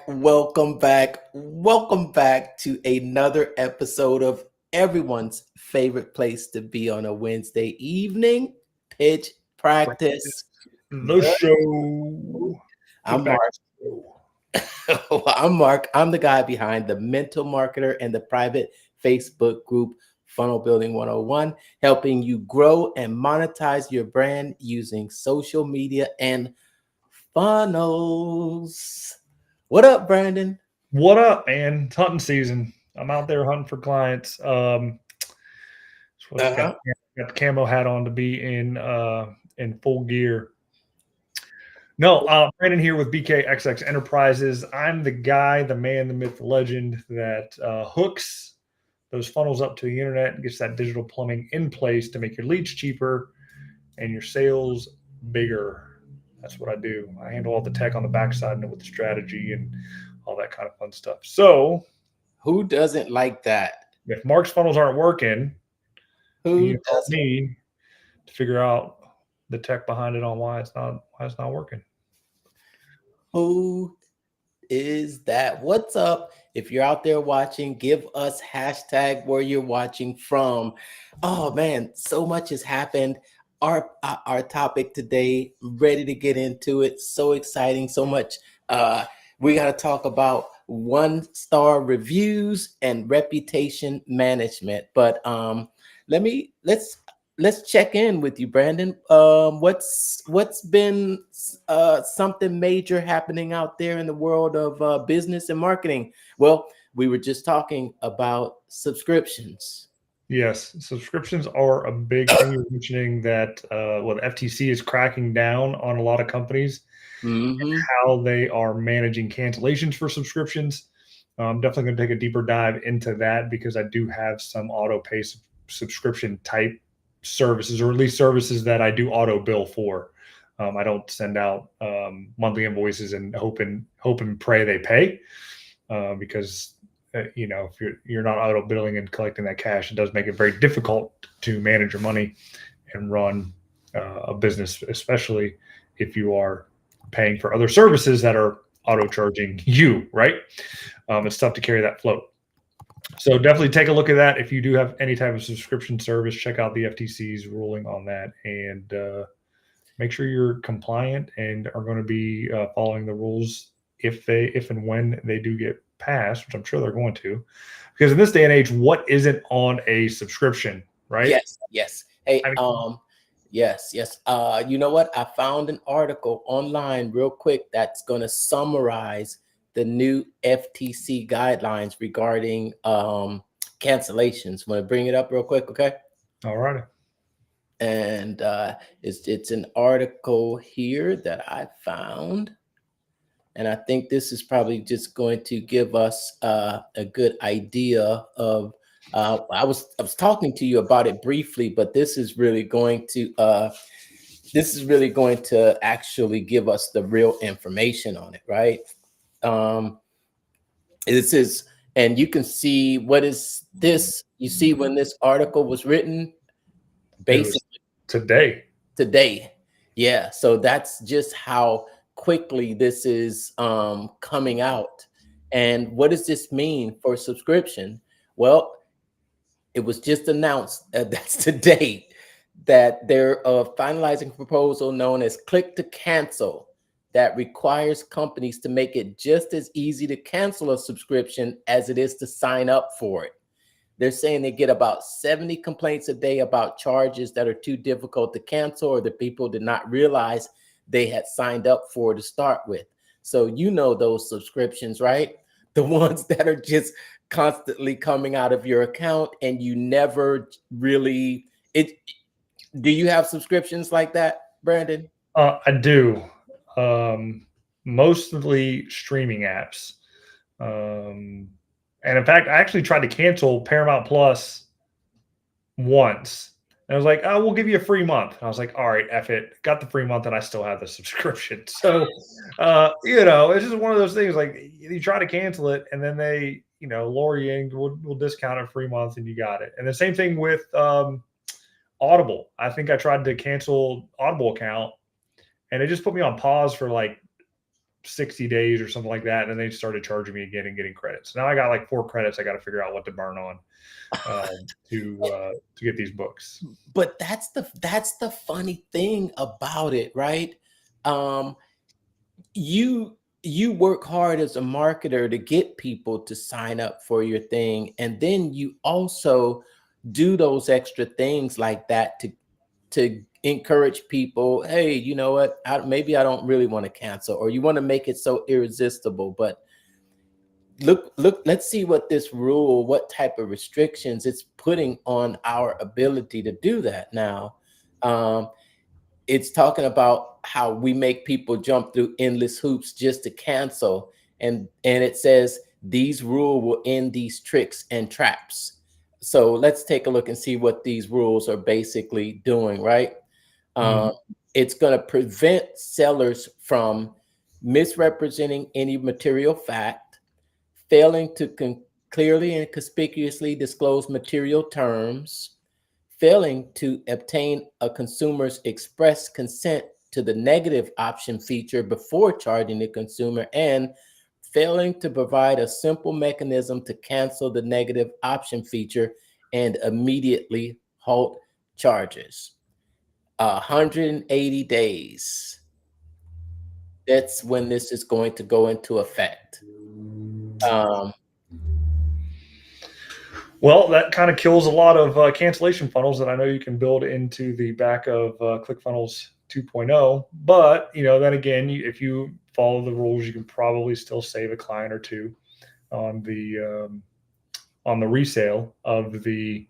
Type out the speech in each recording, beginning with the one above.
welcome back to another episode of everyone's favorite place to be on a Wednesday evening, pitch practice. The show. I'm Mark. I'm Mark. I'm the guy behind the mental marketer and the private Facebook group Funnel Building 101, helping you grow and monetize your brand using social media and funnels. What up, Brandon? What up, man? It's hunting season. I'm out there hunting for clients. Got the camo hat on to be in full gear. No, Brandon here with BKXX Enterprises. I'm the guy, the man, the myth, the legend that hooks those funnels up to the internet and gets that digital plumbing in place to make your leads cheaper and your sales bigger. That's what I do. I handle all the tech on the backside and with the strategy and all that kind of fun stuff. So who doesn't like that? If Mark's funnels aren't working, who doesn't me to figure out the tech behind it on why it's not working? Who is that? What's up? If you're out there watching, give us hashtag where you're watching from. Oh man, so much has happened. Our topic today, ready to get into it. So exciting, so much. We got to talk about 1-star reviews and reputation management. But let's check in with you, Brandon. What's been something major happening out there in the world of business and marketing? Well, we were just talking about subscriptions. Yes, subscriptions are a big thing. You're mentioning that the FTC is cracking down on a lot of companies and how they are managing cancellations for subscriptions. I'm definitely going to take a deeper dive into that because I do have some auto pay subscription type services, or at least services that I do auto bill for. I don't send out monthly invoices and hope and pray they pay because if you're not auto billing and collecting that cash, it does make it very difficult to manage your money and run a business, especially if you are paying for other services that are auto charging you, right? It's tough to carry that float. So definitely take a look at that. If you do have any type of subscription service, check out the FTC's ruling on that and make sure you're compliant and are going to be following the rules if and when they do get passed, which I'm sure they're going to, because in this day and age, what isn't on a subscription, right? Yes. Hey, yes. You know what? I found an article online real quick that's going to summarize the new FTC guidelines regarding cancellations. Want to bring it up real quick, okay? All right. And it's an article here that I found. And I think this is probably just going to give us a good idea of. I was talking to you about it briefly, but this is really going to actually give us the real information on it, right? This is, and you can see what is this. You see when this article was written, basically today. Yeah. So that's just how quickly this is coming out. And what does this mean for subscription? Well, it was just announced, that's today, that they're finalizing a proposal known as Click to Cancel that requires companies to make it just as easy to cancel a subscription as it is to sign up for it. They're saying they get about 70 complaints a day about charges that are too difficult to cancel or the people did not realize they had signed up for to start with. So you know those subscriptions, right? The ones that are just constantly coming out of your account and you never really do you have subscriptions like that, Brandon? I do. Mostly streaming apps. And in fact, I actually tried to cancel Paramount Plus once. And I was like, oh, we'll give you a free month. And I was like, all right, F it. Got the free month and I still have the subscription. So, it's just one of those things. Like you try to cancel it and then they, lower you in, we'll discount a free month and you got it. And the same thing with Audible. I think I tried to cancel Audible account and it just put me on pause for like 60 days or something like that. And they started charging me again and getting credits. Now I got like 4 credits. I got to figure out what to burn on to get these books. But that's the funny thing about it, right? You work hard as a marketer to get people to sign up for your thing, and then you also do those extra things like that to encourage people. Hey, you know what? Maybe I don't really want to cancel, or you want to make it so irresistible. But look, let's see what this rule, what type of restrictions it's putting on our ability to do that now. It's talking about how we make people jump through endless hoops just to cancel. And it says these rules will end these tricks and traps. So let's take a look and see what these rules are basically doing, right? It's going to prevent sellers from misrepresenting any material fact, failing to clearly and conspicuously disclose material terms, failing to obtain a consumer's express consent to the negative option feature before charging the consumer, and failing to provide a simple mechanism to cancel the negative option feature and immediately halt charges. 180 days. That's when this is going to go into effect. Well, that kind of kills a lot of cancellation funnels that I know you can build into the back of Clickfunnels 2.0. But, then again, if you follow the rules, you can probably still save a client or two on the resale of the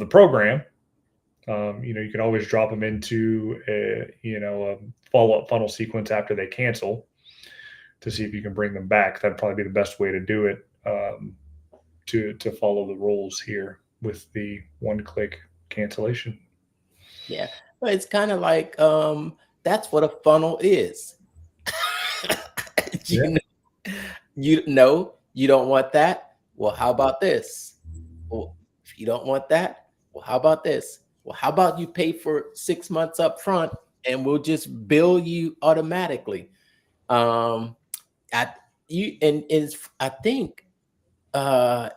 program. You can always drop them into a follow-up funnel sequence after they cancel to see if you can bring them back. That'd probably be the best way to do it, to follow the rules here with the one-click cancellation. Yeah, but it's kind of like that's what a funnel is. You don't want that. Well, how about this? Well, if you don't want that, well, how about this? Well, how about you pay for 6 months up front and we'll just bill you automatically. I think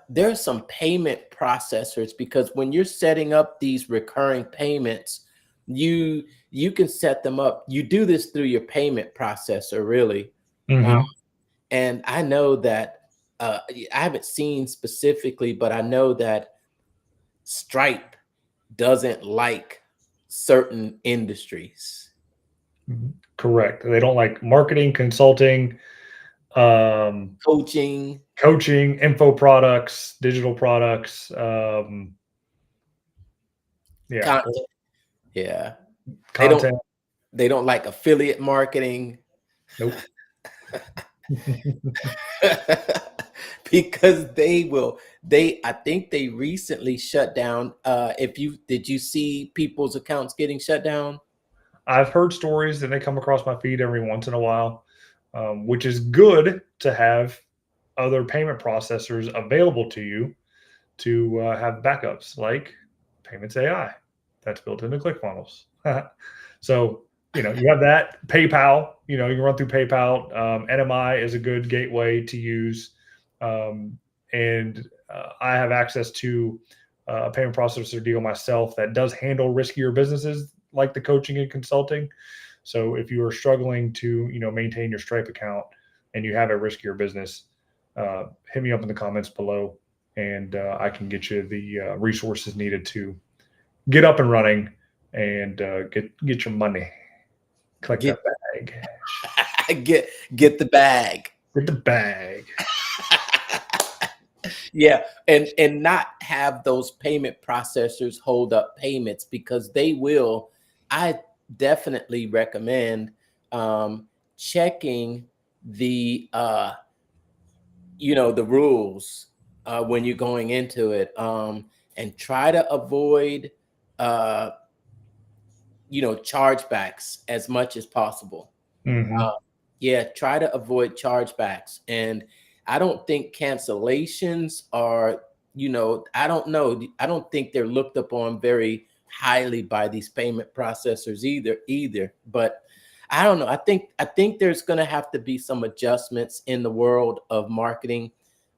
there's some payment processors, because when you're setting up these recurring payments, you can set them up. You do this through your payment processor, really. And I know that I haven't seen specifically, but I know that Stripe doesn't like certain industries. Correct. They don't like marketing, consulting, coaching, info products, digital products. Content. Yeah. Content. They don't like affiliate marketing. Nope. Because I think they recently shut down. Did you see people's accounts getting shut down? I've heard stories that they come across my feed every once in a while, which is good to have other payment processors available to you to have backups, like Payments AI that's built into ClickFunnels. So, you have that. PayPal, you can run through PayPal. NMI is a good gateway to use. And I have access to a payment processor deal myself that does handle riskier businesses like the coaching and consulting. So if you are struggling to, maintain your Stripe account and you have a riskier business, hit me up in the comments below, and I can get you the resources needed to get up and running and get your money. Collect that bag. Get the bag. Get the bag. Yeah, and not have those payment processors hold up payments, because they will. I definitely recommend checking the the rules when you're going into it, and try to avoid chargebacks as much as possible. Yeah, try to avoid chargebacks. And I don't think cancellations are, I don't know. I don't think they're looked upon very highly by these payment processors either. But I don't know. I think there's going to have to be some adjustments in the world of marketing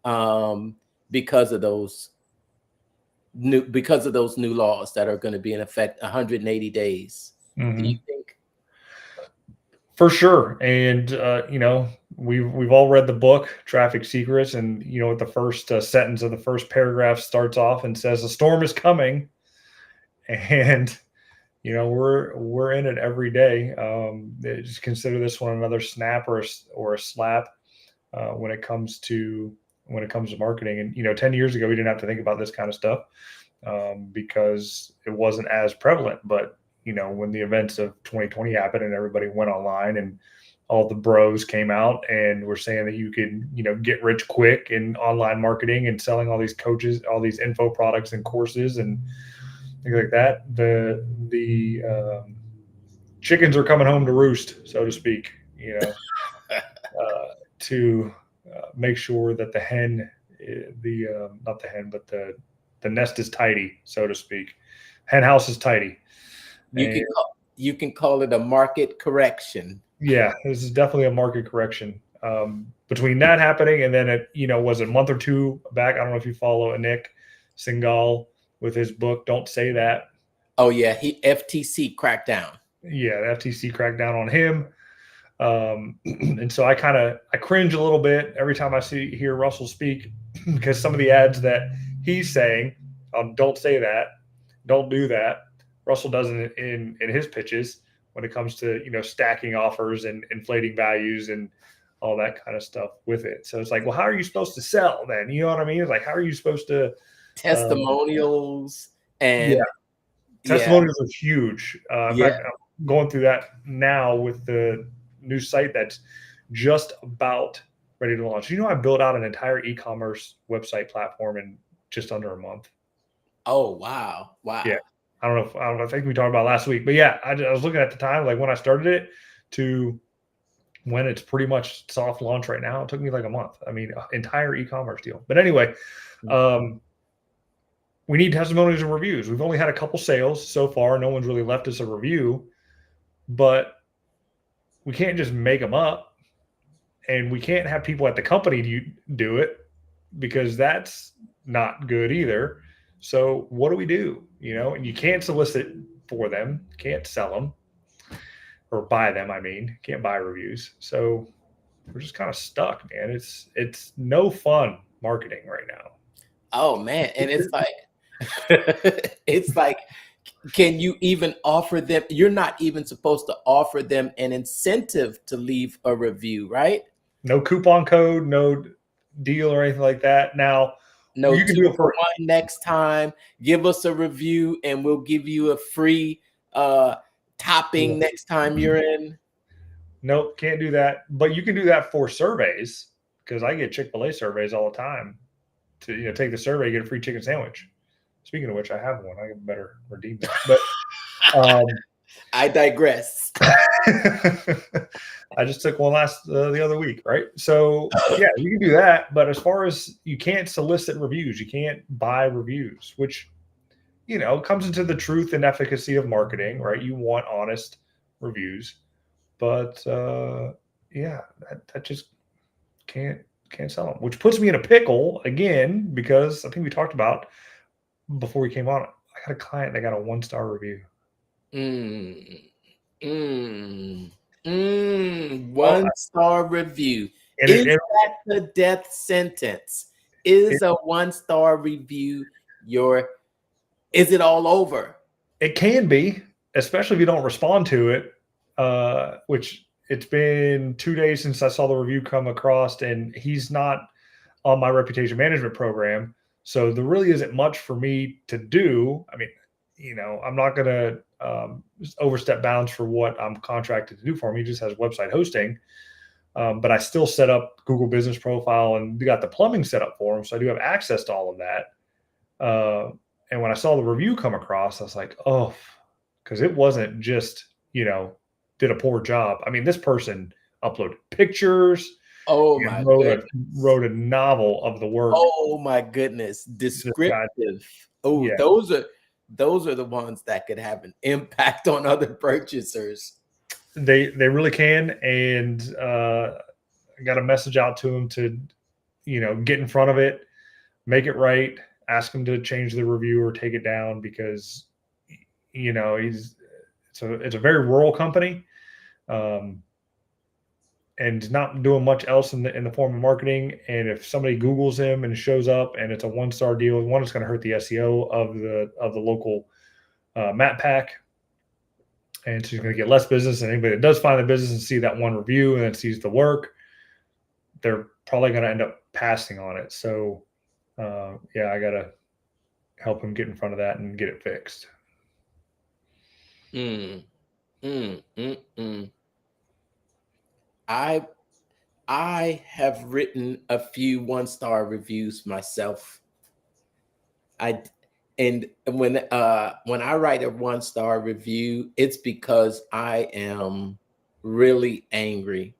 because of those new laws that are going to be in effect 180 days. Mm-hmm. Do you think? For sure. And we've all read the book Traffic Secrets, and the first sentence of the first paragraph starts off and says a storm is coming, and we're in it every day. Just consider this one another snap or a slap when it comes to marketing. And 10 years ago we didn't have to think about this kind of stuff because it wasn't as prevalent. But when the events of 2020 happened and everybody went online and all the bros came out and were saying that you could get rich quick in online marketing and selling all these coaches, all these info products and courses and things like that, the chickens are coming home to roost, so to speak, to make sure that the hen, not the hen, but the nest is tidy, so to speak. Hen house is tidy. You can call it a market correction. Yeah, this is definitely a market correction. Between that happening and then was it a month or two back? I don't know if you follow Nick Singal with his book, Don't Say That. Oh yeah, FTC cracked down. Yeah, the FTC cracked down on him. And so I cringe a little bit every time I hear Russell speak because some of the ads that he's saying, don't say that, don't do that. Russell does it in his pitches when it comes to, stacking offers and inflating values and all that kind of stuff with it. So it's like, well, how are you supposed to sell then? You know what I mean? It's like, how are you supposed to testimonials testimonials are huge. In fact, I'm going through that now with the new site that's just about ready to launch. I built out an entire e-commerce website platform in just under a month. Oh, wow. Yeah. I don't know. I think we talked about last week, but yeah, I was looking at the time, like when I started it to when it's pretty much soft launch right now. It took me like a month. I mean, entire e-commerce deal. But anyway, we need testimonials and reviews. We've only had a couple sales so far. No one's really left us a review, but we can't just make them up, and we can't have people at the company do it because that's not good either. So what do we do? And you can't solicit for them, can't sell them or buy them. I mean, can't buy reviews. So we're just kind of stuck, man. It's no fun marketing right now. Oh man. And it's like, it's like, can you even offer them? You're not even supposed to offer them an incentive to leave a review, right? No coupon code, no deal or anything like that. Now, no, you can do it for one next time. Give us a review and we'll give you a free topping next time you're in. Nope, can't do that. But you can do that for surveys because I get Chick-fil-A surveys all the time. To take the survey, get a free chicken sandwich. Speaking of which, I have one. I better redeem that. But I digress. I just took one the other week, right? So yeah, you can do that. But as far as you can't solicit reviews, you can't buy reviews, which comes into the truth and efficacy of marketing, right? You want honest reviews, but yeah, that just can't sell them, which puts me in a pickle again because I think we talked about before we came on. I got a client that got a 1-star review. 1-star review. Is that the death sentence? Is a 1-star review is it all over? It can be, especially if you don't respond to it, which it's been 2 days since I saw the review come across, and he's not on my reputation management program. So there really isn't much for me to do. I mean, I'm not going to overstep bounds for what I'm contracted to do for him. He just has website hosting. But I still set up Google Business Profile and got the plumbing set up for him. So I do have access to all of that. And when I saw the review come across, I was like, oh, because it wasn't just, did a poor job. I mean, this person uploaded pictures. Oh my wrote a novel of the work. Oh my goodness. Descriptive. Oh, yeah. Those are the ones that could have an impact on other purchasers. They really can, and I got a message out to them to, get in front of it, make it right, ask them to change the review or take it down, because it's a very rural company, and not doing much else in the form of marketing. And if somebody Googles him and shows up and it's a 1-star deal, one, it's going to hurt the SEO of the local map pack, and she's going to get less business. And anybody that does find the business and see that one review and then sees the work, they're probably going to end up passing on it. So yeah, I got to help him get in front of that and get it fixed. I have written a few 1-star reviews myself. And when I write a 1-star review, it's because I am really angry.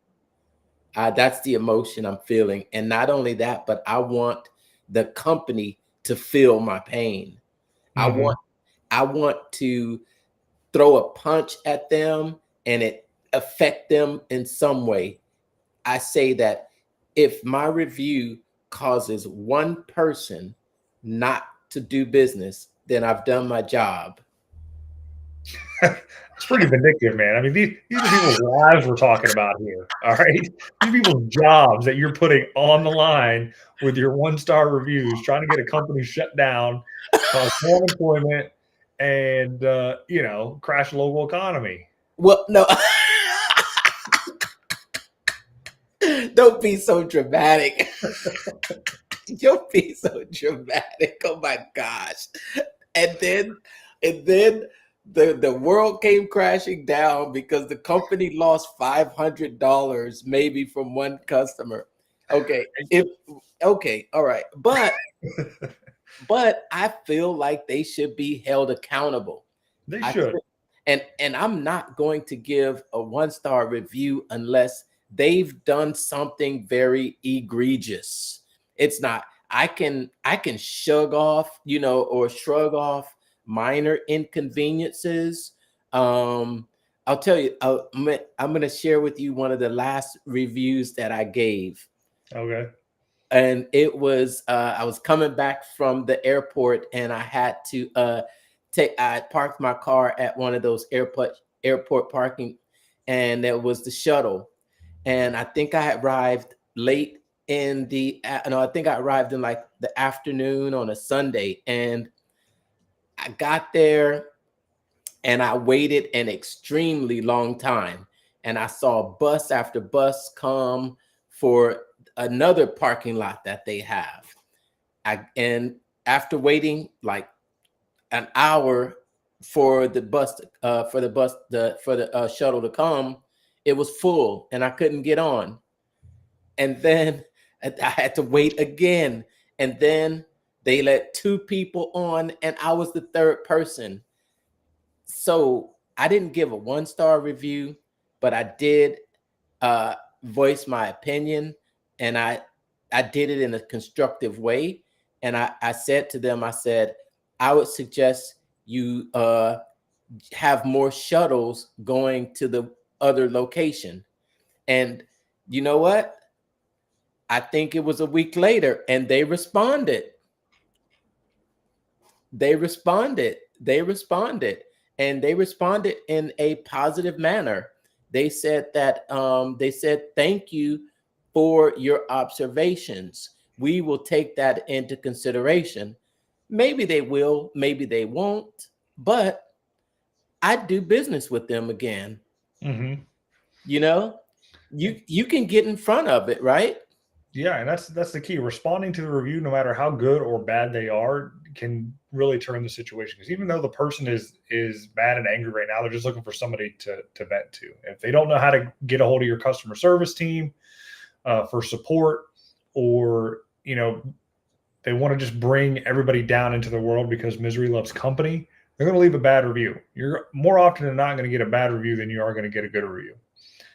That's the emotion I'm feeling. And not only that, but I want the company to feel my pain. Mm-hmm. I want to throw a punch at them and it affect them in some way. I say that if my review causes one person not to do business, then I've done my job. It's pretty vindictive, man. I mean, these are people's lives we're talking about here. All right. These are people's jobs that you're putting on the line with your 1-star reviews, trying to get a company shut down, cause more unemployment, and crash the local economy. Well, no. Don't be so dramatic. Don't be so dramatic. Oh my gosh. And then the world came crashing down because the company lost $500 maybe from one customer. Okay. Okay, all right. But I feel like they should be held accountable. They should. And I'm not going to give a 1-star review unless they've done something very egregious. It's not, I can shrug off, or shrug off minor inconveniences. I'll tell you, I'm going to share with you one of the last reviews that I gave. Okay. And it was, I was coming back from the airport and I had to I parked my car at one of those airport parking, and it was the shuttle. And I think I arrived late in I think I arrived in like the afternoon on a Sunday, and I got there and I waited an extremely long time, and I saw bus after bus come for another parking lot that they have. And after waiting like an hour for the shuttle to come, it was full and I couldn't get on. And then I had to wait again. And then they let 2 people on and I was the 3rd person. So I didn't give a 1-star review, but I did voice my opinion, and I did it in a constructive way. And I said to them, I said, I would suggest you have more shuttles going to the other location. And you know what? I think it was a week later and they responded. They responded and they responded in a positive manner. They said that thank you for your observations. We will take that into consideration. Maybe they will, maybe they won't, but I'd do business with them again. Mm-hmm. You can get in front of it, right? Yeah, and that's the key. Responding to the review, no matter how good or bad they are, can really turn the situation. Because even though the person is mad and angry right now, they're just looking for somebody to vent to. If they don't know how to get a hold of your customer service team for support, or they want to just bring everybody down into the world because misery loves company, they're going to leave a bad review. You're more often than not going to get a bad review than you are going to get a good review.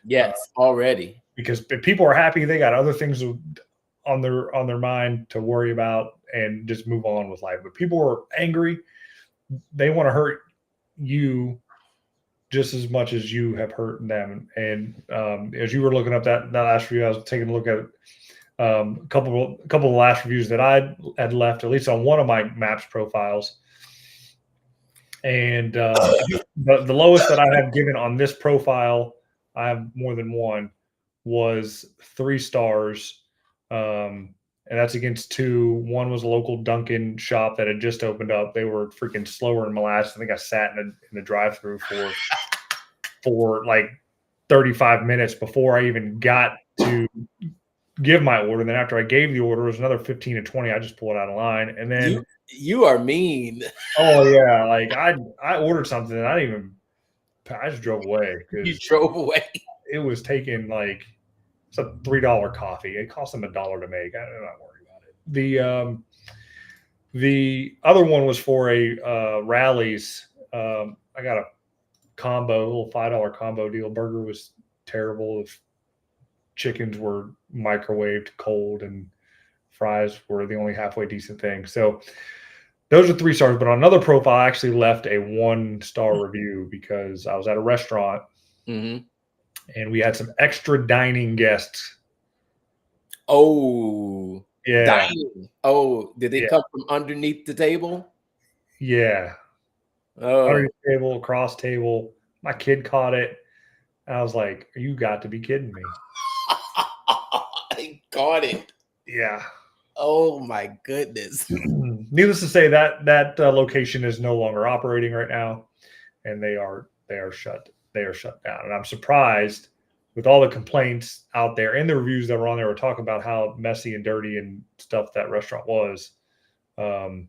Yes, already. Because if people are happy, they got other things on their mind to worry about and just move on with life. But people are angry, they want to hurt you just as much as you have hurt them. And as you were looking up that last review, I was taking a look at a couple of last reviews that I had left, at least on one of my Maps profiles. And the lowest that I have given on this profile, I have more than one, was 3 stars. And that's against 2. One was a local Dunkin' shop that had just opened up. They were freaking slower in molasses. I think I sat in the drive-thru for like 35 minutes before I even got to give my order. And then after I gave the order, it was another 15 to 20. I just pulled out of line. And then you are mean. Oh yeah, like I ordered something and I just drove away. You drove away. It was taking like, it's a $3 coffee. It cost them $1 to make. I'm not worried about it. The other one was for a Rally's. I got a combo, a little $5 combo deal. Burger was terrible. If chickens were microwaved cold and fries were the only halfway decent thing. So those are 3 stars. But on another profile, I actually left a 1-star review because I was at a restaurant. Mm-hmm. And we had some extra dining guests. Oh, yeah. Dining. Oh, did they come from underneath the table? Yeah. Oh. Underneath the table, across table. My kid caught it. And I was like, you got to be kidding me. He caught it. Yeah. Oh my goodness. Needless to say, that location is no longer operating right now, and they are shut. They are shut down. And I'm surprised with all the complaints out there and the reviews that were on there were talking about how messy and dirty and stuff that restaurant was. That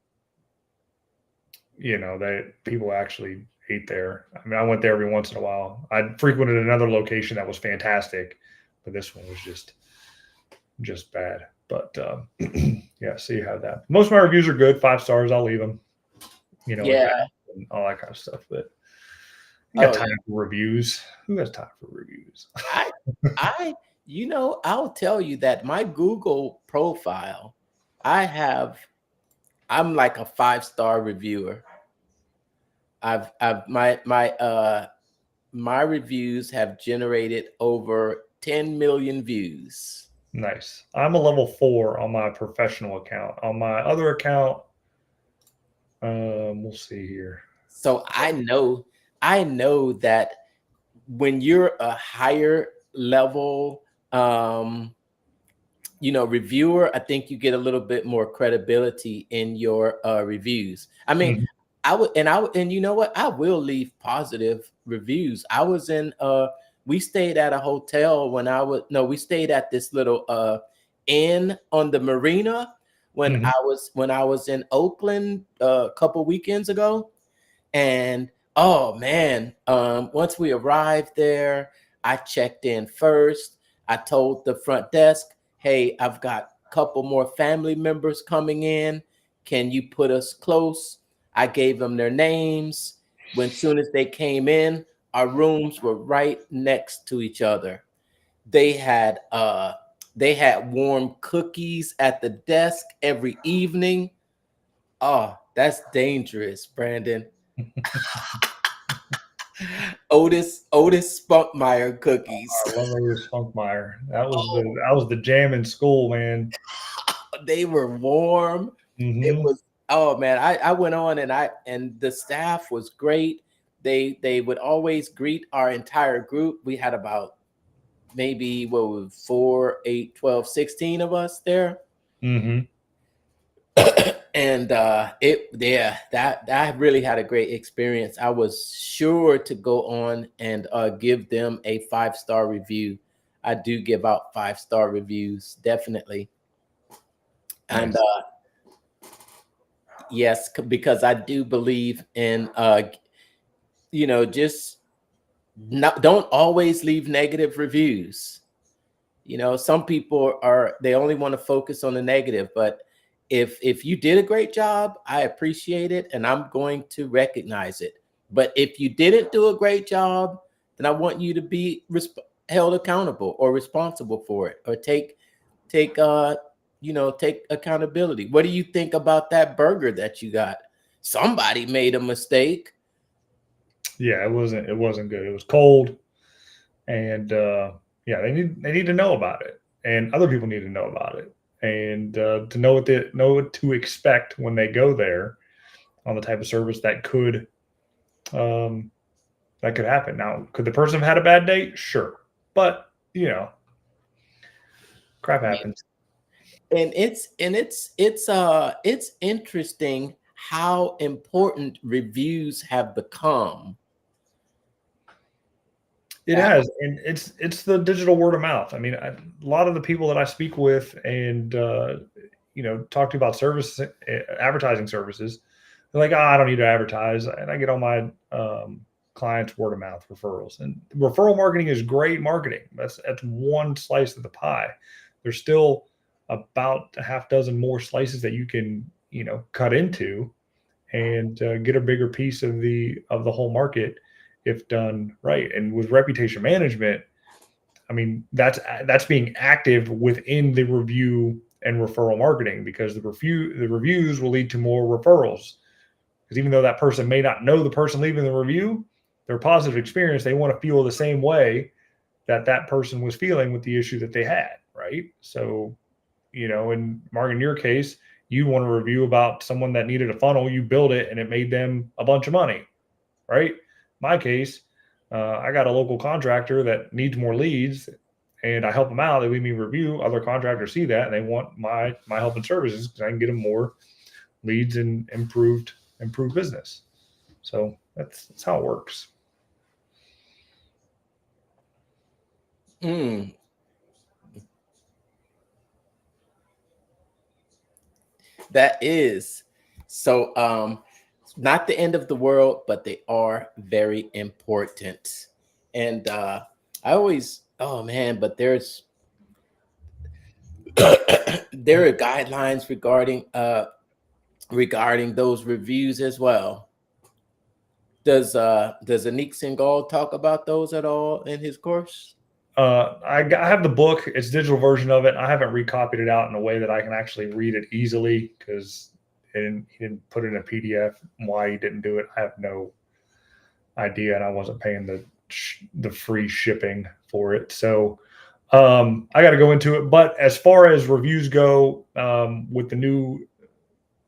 people actually ate there. I mean, I went there every once in a while. I frequented another location that was fantastic, but this one was just bad. But yeah, so you have that. Most of my reviews are good. 5 stars, I'll leave them. Yeah, and all that kind of stuff. But you got time for reviews. Who has time for reviews? I'll tell you that my Google profile, I'm like a 5-star reviewer. My reviews have generated over 10 million views. Nice. I'm a level 4 on my professional account. On my other account, we'll see here. So I know that when you're a higher level, reviewer, I think you get a little bit more credibility in your reviews. I mean, and you know what? I will leave positive reviews. I was in we stayed at a hotel we stayed at this little inn on the marina when I was in Oakland a couple weekends ago. And oh man, once we arrived there, I checked in first. I told the front desk, hey, I've got a couple more family members coming in. Can you put us close? I gave them their names. As soon as they came in, our rooms were right next to each other. They had warm cookies at the desk every evening. Oh, that's dangerous, Brandon. Otis Spunkmeyer cookies. I love Otis Spunkmeyer. That was the jam in school, man. They were warm. It was, oh man, I went on and the staff was great. They would always greet our entire group. We had about maybe 4, 8, 12, 16 of us there. And I really had a great experience. I was sure to go on and give them a 5-star review. I do give out 5-star reviews, definitely. Nice. And yes, because I do believe in just don't always leave negative reviews. Some people they only want to focus on the negative, but if you did a great job, I appreciate it and I'm going to recognize it. But if you didn't do a great job, then I want you to be held accountable or responsible for it, or take accountability. What do you think about that burger that you got? Somebody made a mistake. Yeah, it wasn't good. It was cold, and yeah, they need to know about it, and other people need to know about it, and to know what to expect when they go there on the type of service that could happen. Now, could the person have had a bad day? Sure, but crap happens. And it's interesting how important reviews have become. It has, and it's the digital word of mouth. I mean, a lot of the people that I speak with and talk to about advertising services, they're like, "Oh, I don't need to advertise," and I get all my clients word of mouth referrals. And referral marketing is great marketing. That's one slice of the pie. There's still about a half dozen more slices that you can cut into and get a bigger piece of the whole market if done right. And with reputation management, I mean, that's being active within the review and referral marketing, because the reviews will lead to more referrals. Because even though that person may not know the person leaving the review, their positive experience, they want to feel the same way that person was feeling with the issue that they had, right? So, in Mark, in your case, you want to review about someone that needed a funnel, you build it and it made them a bunch of money, right? My case, I got a local contractor that needs more leads, and I help them out. They leave me a review. Other contractors see that and they want my help and services because I can get them more leads and improved business. So that's how it works. That is so. Not the end of the world, but they are very important. And I always, oh man, but there are guidelines regarding those reviews as well. Does Anik Singhal talk about those at all in his course? I have the book. It's a digital version of it. I haven't recopied it out in a way that I can actually read it easily because he didn't put it in a PDF. Why he didn't do it, I have no idea, and I wasn't paying the free shipping for it. So I got to go into it. But as far as reviews go, with the new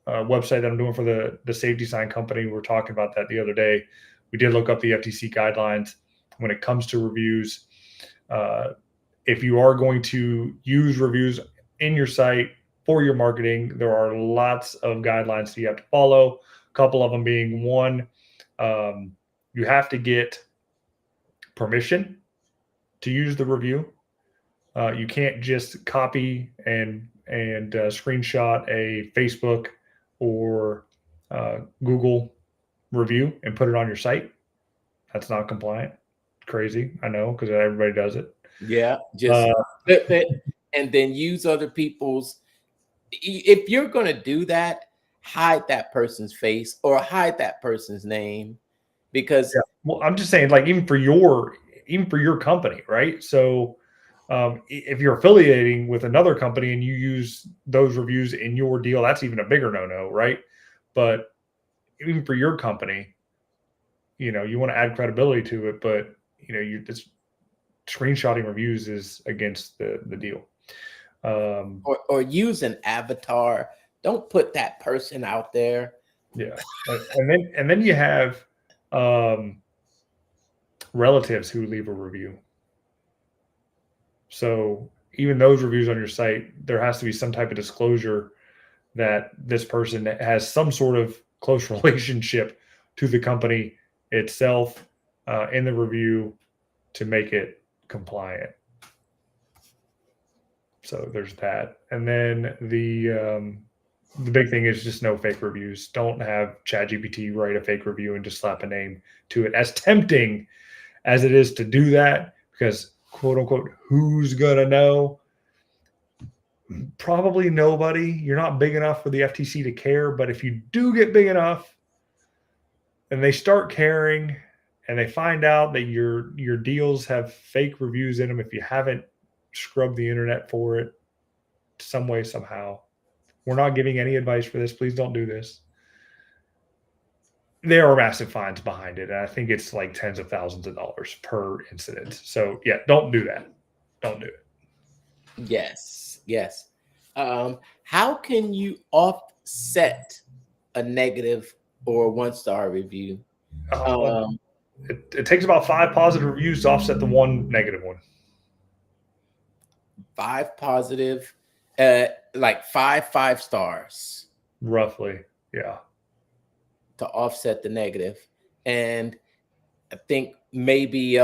website that I'm doing for the safety sign company, we were talking about that the other day. We did look up the FTC guidelines when it comes to reviews. If you are going to use reviews in your site for your marketing, there are lots of guidelines that you have to follow. A couple of them being, one, you have to get permission to use the review. You can't just copy and screenshot a Facebook or Google review and put it on your site. That's not compliant. Crazy, I know, because everybody does it. Yeah, just flip it and then use other people's. If you're going to do that, hide that person's face or hide that person's name, because well, I'm just saying, like, even for your company, right? So if you're affiliating with another company and you use those reviews in your deal, that's even a bigger no-no, right? But even for your company, you want to add credibility to it, but it's screenshotting reviews is against the deal. Or use an avatar. Don't put that person out there. Yeah, and then you have relatives who leave a review. So even those reviews on your site, there has to be some type of disclosure that this person has some sort of close relationship to the company itself in the review to make it compliant. So there's that. And then the big thing is just no fake reviews. Don't have ChatGPT write a fake review and just slap a name to it. As tempting as it is to do that, because quote unquote, who's gonna know? Probably nobody. You're not big enough for the FTC to care. But if you do get big enough and they start caring and they find out that your deals have fake reviews in them, if you haven't scrubbed the internet for it some way, somehow, we're not giving any advice for this. Please don't do this. there are massive fines behind it. And I think it's like tens of thousands of dollars per incident. So yeah, don't do that. Don't do it. Yes. Yes. How can you offset a negative or 1-star review? It takes about 5 positive reviews to offset the 1 negative one. 5 positive, like 5 stars. Roughly, yeah. To offset the negative. And I think maybe,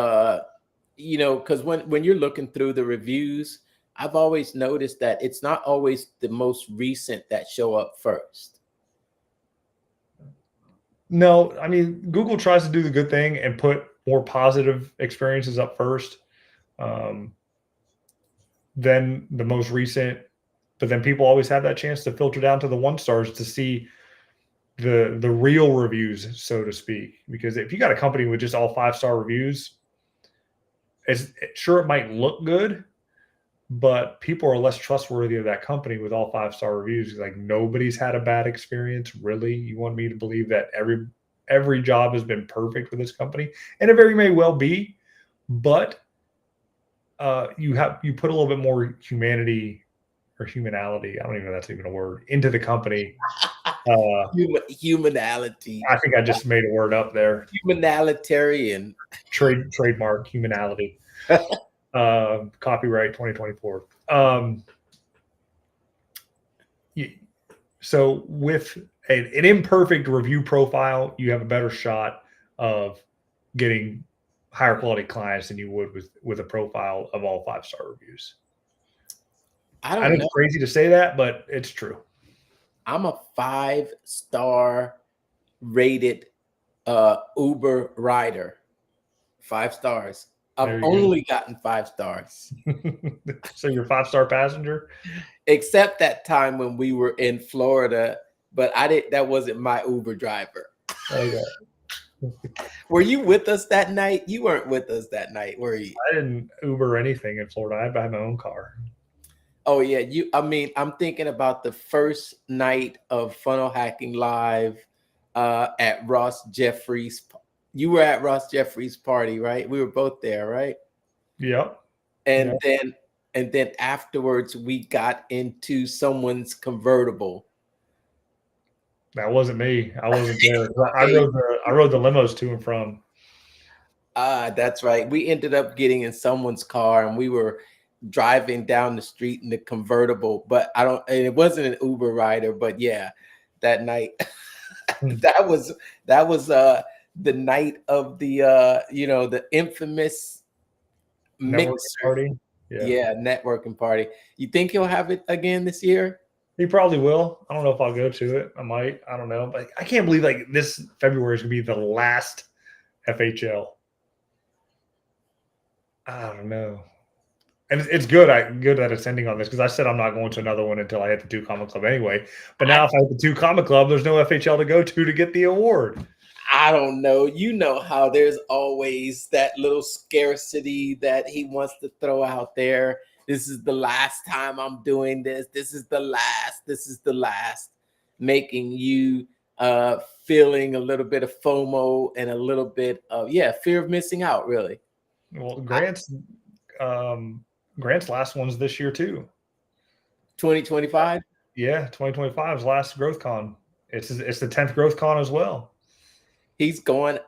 you know, because when you're looking through the reviews, I've always noticed that it's not always the most recent that show up first. No, I mean, Google tries to do the good thing and put more positive experiences up first, then the most recent. But then people always have that chance to filter down to the 1 stars to see the real reviews, so to speak. Because if you got a company with just all 5-star reviews, sure, it might look good, but people are less trustworthy of that company with all 5-star reviews. Like, nobody's had a bad experience. Really? You want me to believe that every job has been perfect with this company? And it very may well be, but you put a little bit more humanity or humanality, I don't even know if that's even a word, into the company. Humanality. I think I just made a word up there. Humanitarian. Trademark humanality. Copyright 2024. So with an imperfect review profile, you have a better shot of getting higher quality clients than you would with a profile of all 5-star reviews. I know it's crazy to say that, but it's true. I'm a 5-star rated Uber rider. 5 stars. I've only gotten 5 stars. So you're a 5-star passenger? Except that time when we were in Florida, but that wasn't my Uber driver. Okay. Were you with us that night? You weren't with us that night, were you? I didn't Uber anything in Florida. I had my own car. Oh yeah, I mean, I'm thinking about the first night of Funnel Hacking Live at Ross Jeffries. You were at Ross Jeffries' party, right? We were both there, right? Yep. And then afterwards we got into someone's convertible. That wasn't me. I wasn't there. I rode the limos to and from. That's right. We ended up getting in someone's car and we were driving down the street in the convertible, but it wasn't an Uber rider, but yeah, that night that was the night of the the infamous networking party. Yeah, networking party. You think he'll have it again this year? He probably will. I don't know if I'll go to it. I might. I don't know. But I can't believe like this February is gonna be the last FHL. I don't know. And it's good. Good that it's ending on this because I said I'm not going to another one until I hit the 2 Comma Club anyway. But now if I hit the 2 Comma Club, there's no FHL to go to get the award. I don't know. You know how there's always that little scarcity that he wants to throw out there. This is the last time I'm doing this. This is the last. This is the last. Making you feeling a little bit of FOMO and a little bit of fear of missing out, really. Well, Grant's last one's this year too. 2025? Yeah, 2025's last Growth Con. It's the 10th Growth Con as well. He's going.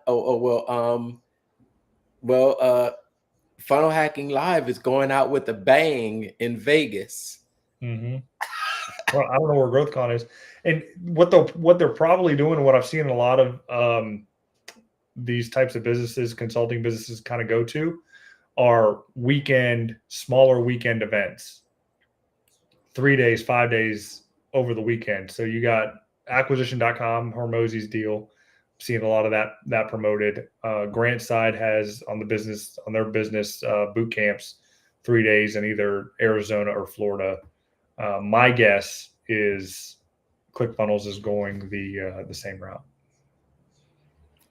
Funnel Hacking Live is going out with a bang in Vegas. Mm-hmm. Well, I don't know where Growth Con is, and what they're probably doing, and what I've seen in a lot of these types of businesses, consulting businesses, kind of go to, are smaller weekend events. 3 days, 5 days over the weekend. So you got acquisition.com, Hormozy's deal. Seeing a lot of that promoted. Grant side has on their business boot camps, 3 days in either Arizona or Florida. My guess is Clickfunnels is going the same route.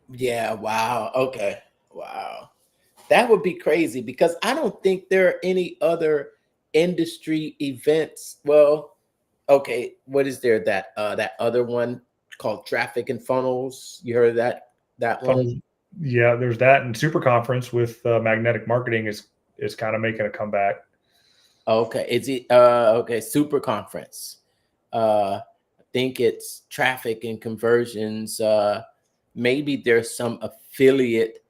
Yeah. Wow. Okay. Wow. That would be crazy because I don't think there are any other industry events. Well, okay. What is there that other one? called Traffic and Funnels. You heard of that one? Yeah, there's that, and Super Conference with magnetic marketing is kind of making a comeback. Okay, is it okay? Super Conference. I think it's Traffic and Conversions. Maybe there's some affiliate.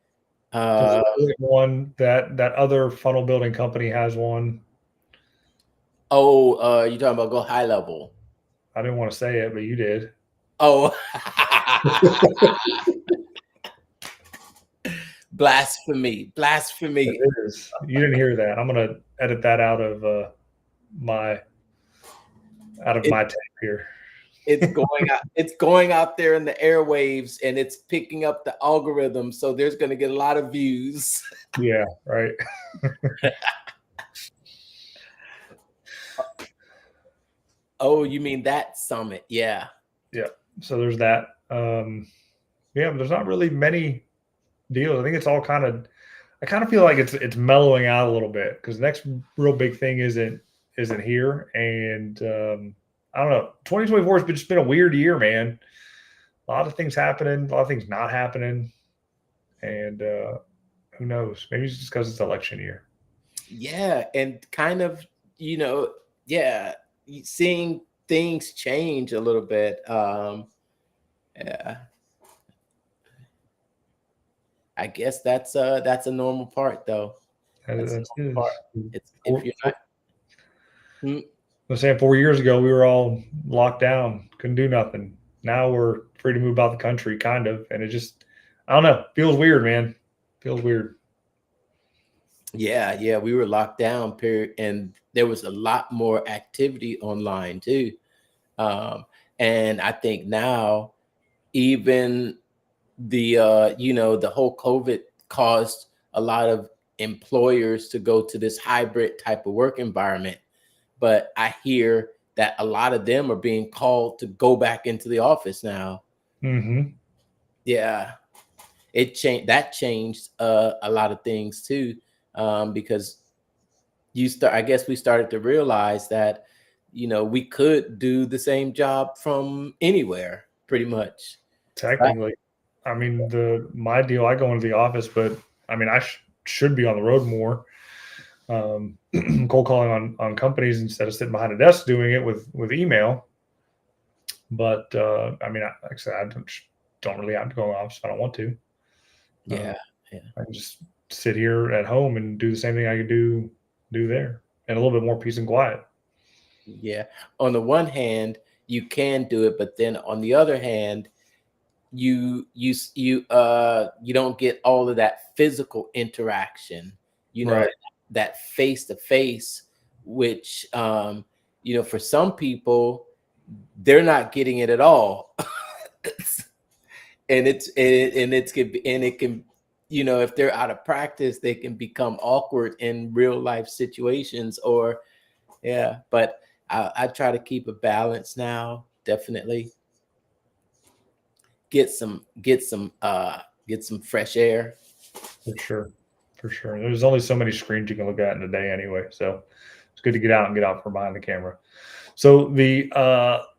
One that other funnel building company has one. Oh, you're talking about Go High Level. I didn't want to say it, but you did. Oh. Blasphemy. It is. You didn't hear that. I'm gonna edit that out of my tape here. It's going out there in the airwaves, and it's picking up the algorithm, so there's going to get a lot of views. Yeah, right. Oh, you mean that summit? Yeah. So there's that. Yeah, but there's not really many deals. I think it's all I kind of feel like it's mellowing out a little bit, because the next real big thing isn't here. And I don't know. 2024 has just been a weird year, man. A lot of things happening, a lot of things not happening, and who knows? Maybe it's just because it's election year. Yeah, and kind of, seeing things change a little bit. Yeah. I guess that's a normal part, though. That's a normal part. It's if you're not. I'm saying 4 years ago we were all locked down, couldn't do nothing. Now we're free to move about the country, kind of, and it just, I don't know, feels weird, man. Feels weird. Yeah, we were locked down, period, and there was a lot more activity online too. And I think now, even the the whole COVID caused a lot of employers to go to this hybrid type of work environment. But I hear that a lot of them are being called to go back into the office now. Mm-hmm. Yeah, that changed a lot of things too, because I guess we started to realize that we could do the same job from anywhere, pretty much. Technically, right? I mean, my deal, I go into the office, but I mean, I should be on the road more, cold calling on companies instead of sitting behind a desk doing it with email. But I mean, like I said, I don't really have to go to the office if I don't want to. Yeah. I can just sit here at home and do the same thing I could do there, and a little bit more peace and quiet. Yeah. On the one hand, you can do it, but then on the other hand, you don't get all of that physical interaction, right. That face to face, which for some people, they're not getting it at all. And it can if they're out of practice, they can become awkward in real life situations. But I try to keep a balance now. Definitely get some fresh air. For sure. There's only so many screens you can look at in a day anyway, so it's good to get out from behind the camera. So the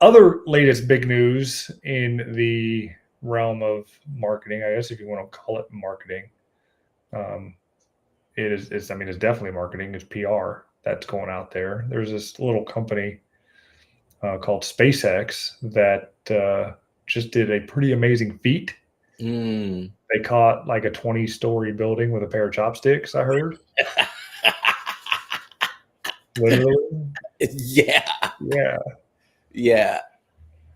other latest big news in the realm of marketing, I guess if you want to call it marketing, it's definitely marketing. It's PR that's going out there. There's this little company called SpaceX that just did a pretty amazing feat. They caught like a 20-story building with a pair of chopsticks, I heard. Literally. Yeah.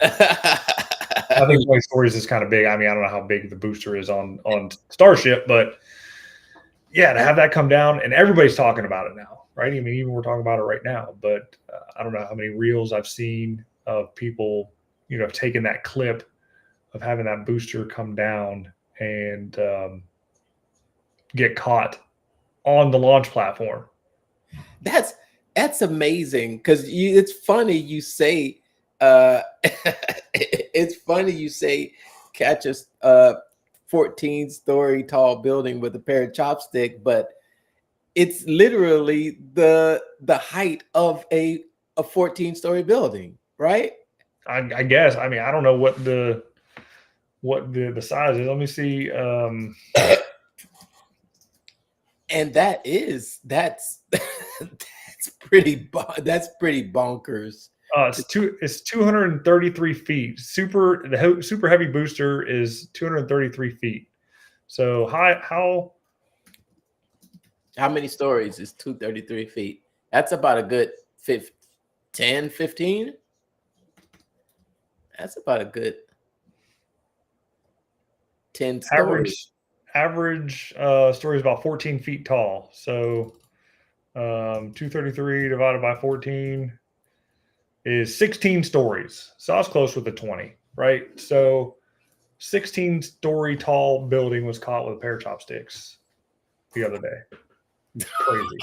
I think 20 stories is kind of big. I mean, I don't know how big the booster is on Starship, but yeah, to have that come down, and everybody's talking about it now, right? I mean, even we're talking about it right now, but I don't know how many reels I've seen of people, taking that clip of having that booster come down and get caught on the launch platform. That's amazing, because it's funny you say catch a 14-story tall building with a pair of chopsticks, but it's literally the height of a 14-story building, right? I guess. I mean, I don't know what the size is. Let me see. And that's pretty bonkers. It's 233 feet. The super heavy booster is 233 feet. So how many stories is 233 feet? That's about a good 10, 15. That's about a good 10 stories. Average story is about 14 feet tall. So 233 divided by 14 is 16 stories. So I was close with the 20, right? So 16-story tall building was caught with a pair of chopsticks the other day. Crazy.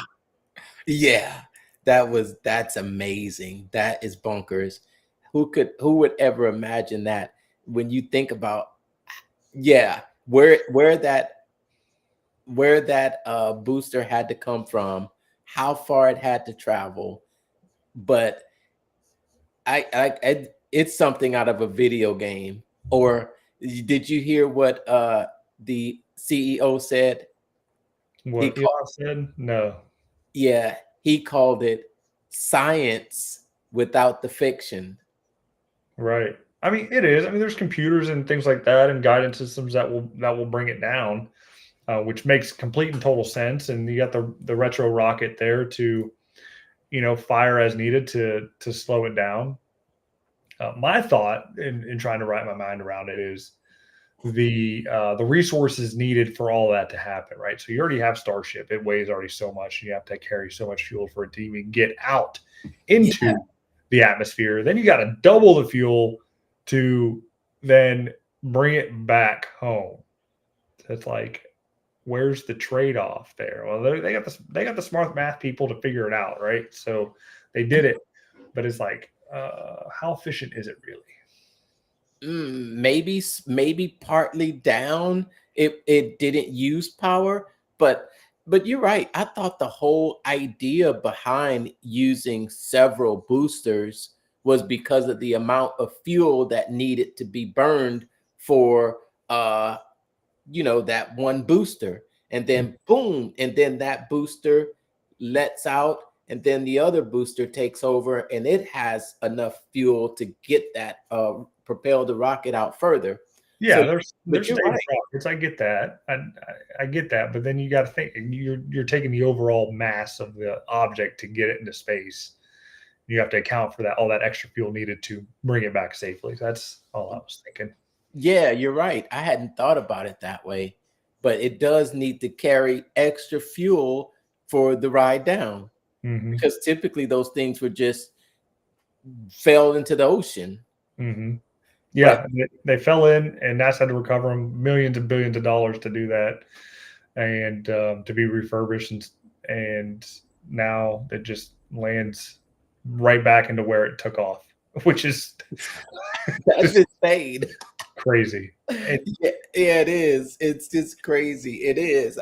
Yeah, that's amazing. That is bonkers. Who would ever imagine that? When you think about, where that booster had to come from, how far it had to travel, but it's something out of a video game. Or did you hear what the CEO said? What Elon said? No. Yeah, he called it science without the fiction. Right. I mean, it is. I mean, there's computers and things like that, and guidance systems that will bring it down, which makes complete and total sense. And you got the retro rocket there to, fire as needed to slow it down. My thought in trying to wrap my mind around it is the resources needed for all that to happen, right? So you already have Starship; it weighs already so much, and you have to carry so much fuel for it to even get out into the atmosphere. Then you got to double the fuel to then bring it back home. So it's like, where's the trade-off there? Well, they got the smart math people to figure it out, right? So they did it, but it's like, how efficient is it really? Maybe partly down. It didn't use power, but you're right. I thought the whole idea behind using several boosters was because of the amount of fuel that needed to be burned for that one booster. And then boom, and then that booster lets out, and then the other booster takes over, and it has enough fuel to get that propel the rocket out further. Yeah, so, there's stage rockets. I get that. I get that, but then you got to think you're taking the overall mass of the object to get it into space. You have to account for all that extra fuel needed to bring it back safely. That's all I was thinking. Yeah, you're right. I hadn't thought about it that way, but it does need to carry extra fuel for the ride down, because typically those things would just fell into the ocean. Yeah, but they fell in, and NASA had to recover them millions and billions of dollars to do that, and to be refurbished, and now it just lands right back into where it took off, which is that's insane. Crazy. Yeah, it is. It's just crazy. It is.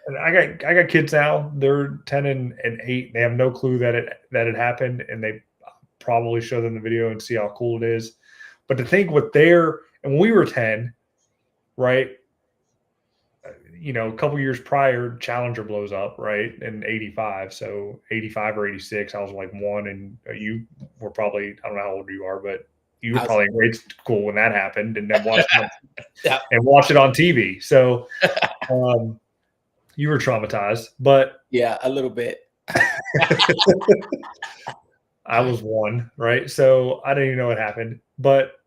And I got kids now. They're 10 and 8. They have no clue that it happened, and they probably show them the video and see how cool it is. But to think and when we were 10, right? A couple years prior, Challenger blows up, right? In 85. So 85 or 86, I was like 1, and you were probably, I don't know how old you are, but you were probably in grade school when that happened, and then watched it on TV. So you were traumatized, but yeah, a little bit. I was 1, right? So I didn't even know what happened. But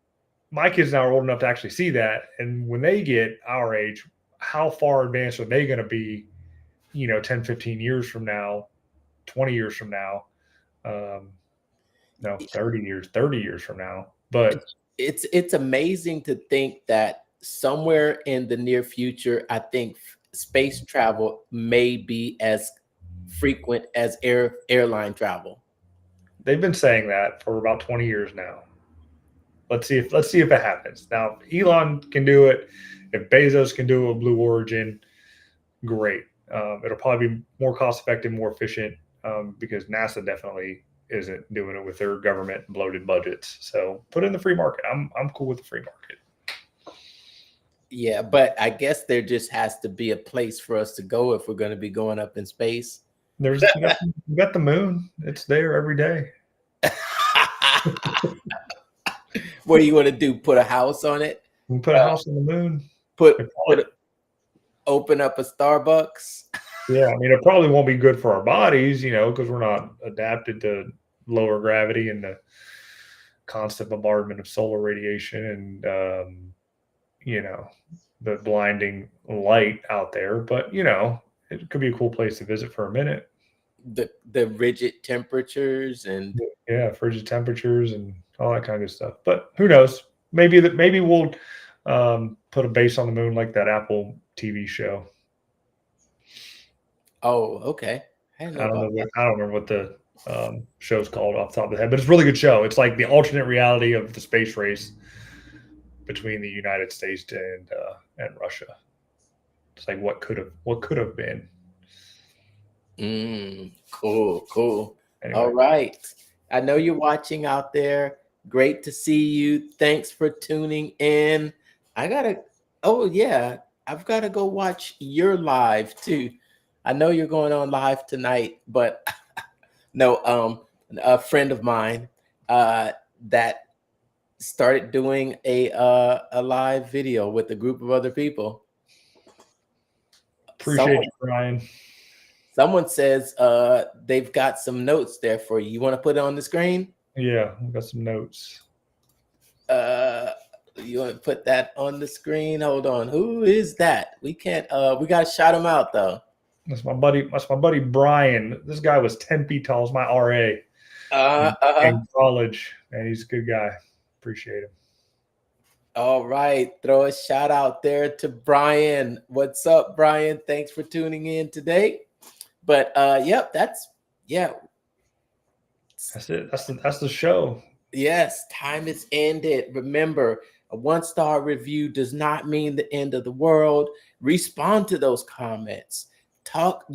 my kids now are old enough to actually see that. And when they get our age, how far advanced are they going to be, 10, 15 years from now, 20 years from now? 30 years from now. But it's amazing to think that somewhere in the near future, I think space travel may be as frequent as airline travel. They've been saying that for about 20 years now. Let's see if it happens. Now, if Elon can do it, if Bezos can do it with Blue Origin, great. It'll probably be more cost effective, more efficient, because NASA definitely isn't doing it with their government bloated budgets. So put in the free market. I'm cool with the free market. Yeah, but I guess there just has to be a place for us to go if we're going to be going up in space. You got the moon. It's there every day. What do you want to do? Put a house on it? We put a house on the moon. Open up a Starbucks. Yeah, I mean, it probably won't be good for our bodies, because we're not adapted to lower gravity and the constant bombardment of solar radiation and the blinding light out there. But it could be a cool place to visit for a minute. The rigid temperatures and frigid temperatures and all that kind of stuff. But who knows? Maybe we'll put a base on the moon like that Apple TV show. Oh, okay. I don't remember what the show's called off the top of the head, but it's a really good show. It's like the alternate reality of the space race between the United States and Russia. It's like what could have been. Cool. Anyway. All right. I know you're watching out there. Great to see you. Thanks for tuning in. I've got to go watch your live too. I know you're going on live tonight, but no, a friend of mine that started doing a live video with a group of other people. Appreciate you, Brian. Someone says they've got some notes there for you. You want to put it on the screen? Yeah, I've got some notes. You want to put that on the screen? Hold on. Who is that? We can't. We got to shout him out though. That's my buddy Brian. This guy was 10 feet tall. He's my RA in college, and he's a good guy. Appreciate him. All right, throw a shout out there to Brian. What's up, Brian? Thanks for tuning in today. But that's it. That's the show. Yes, time is ended. Remember, a 1-star review does not mean the end of the world. Respond to those comments. Talk,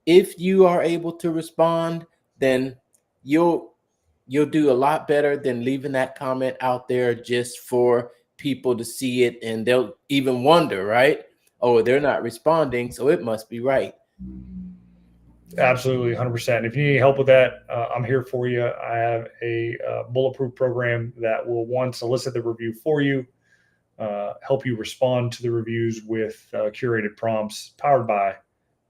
if you are able to respond, then you'll do a lot better than leaving that comment out there just for people to see it, and they'll even wonder, right? Oh, they're not responding, so it must be right. Absolutely, 100%. If you need help with that, I'm here for you. I have a bulletproof program that will, one, solicit the review for you, help you respond to the reviews with curated prompts powered by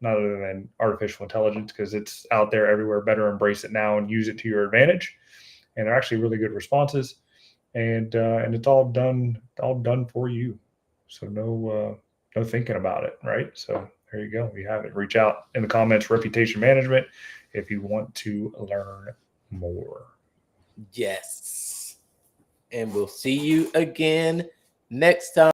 none other than artificial intelligence, because it's out there everywhere. Better embrace it now and use it to your advantage. And they're actually really good responses, and it's all done for you. So no thinking about it, right? So there you go. We have it. Reach out in the comments, Reputation Management, if you want to learn more. Yes. And we'll see you again next time.